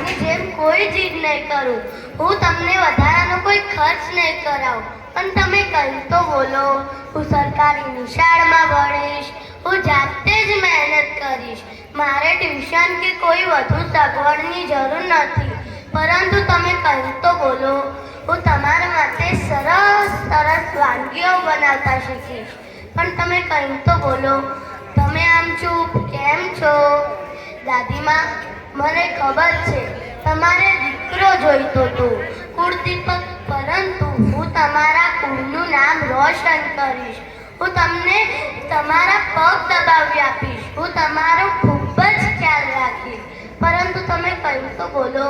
તમારી જેમ કોઈ જીદ નહીં કરું. હું તમને વધારાનો કોઈ ખર્ચ નહીં કરાવું. પણ તમે કંઈ તો બોલો. હું સરકારી નિશાળમાં ભણીશ. હું જાતે જ મહેનત કરીશ. મારે ટ્યુશન કે કોઈ વધુ સગવડની જરૂર નથી. પરંતુ તમે કંઈ તો બોલો. હું તમારા માટે સરસ સરસ વાનગીઓ બનાવતા શીખીશ. પણ તમે કંઈ તો બોલો. તમે આમ ચૂપ કેમ છો? દાદીમાં, મને ખબર છે તમારે દીકરો જોઈતો હતો, કુળદીપક. પરંતુ હું તમારા કુળનું નામ રોશન કરીશ. હું તમને તમારા પગ દબાવી આપીશ. હું તમારો ખૂબ જ ખ્યાલ રાખીશ. પરંતુ તમે કંઈ તો બોલો.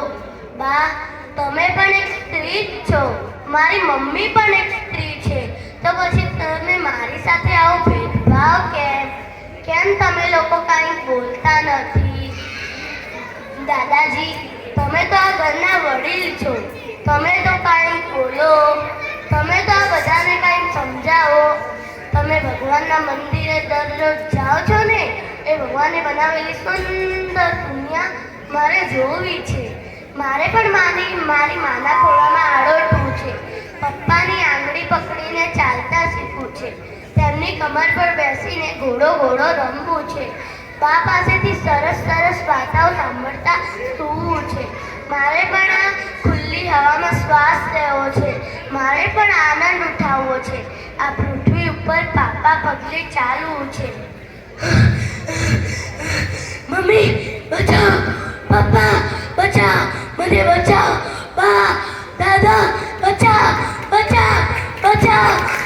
બા, તમે પણ એક સ્ત્રી જ છો. મારી મમ્મી પણ એક સ્ત્રી છે. તો પછી તમે મારી સાથે આવો ભેદભાવ કેમ? કેમ તમે લોકો કાંઈ બોલતા નથી? દાદાજી, તમે તો આ ઘરના વડીલ છો. તમે તો કાંઈ બોલો. તમે તો આ બધાને કાંઈ સમજાવો. તમે ભગવાનના મંદિરે દરરોજ જાઓ છો ને? એ ભગવાને બનાવેલી સુંદર દુનિયા મારે જોવી છે. મારે પણ મારી માના ખોળામાં આડોટવું છે. પપ્પાની આંગળી પકડીને ચાલતા શીખવું છે. તેમની કમર પર બેસીને ઘોડો ઘોડો રમવું છે. બા પાસેથી સરસ સરસ વાર્તાઓ સાંભળતા સૂવું છે. મારે પણ આ ખુલ્લી હવામાં શ્વાસ લેવો છે. મારે પણ આનંદ ઉઠાવવો છે. આ પૃથ્વી ઉપર પાપા પગલે ચાલવું છે. મમ્મી, બચાવ! પપ્પા, બચાવ! મને બચાવ! બા, દાદા, બચાવ! બચાવ! બચાવ!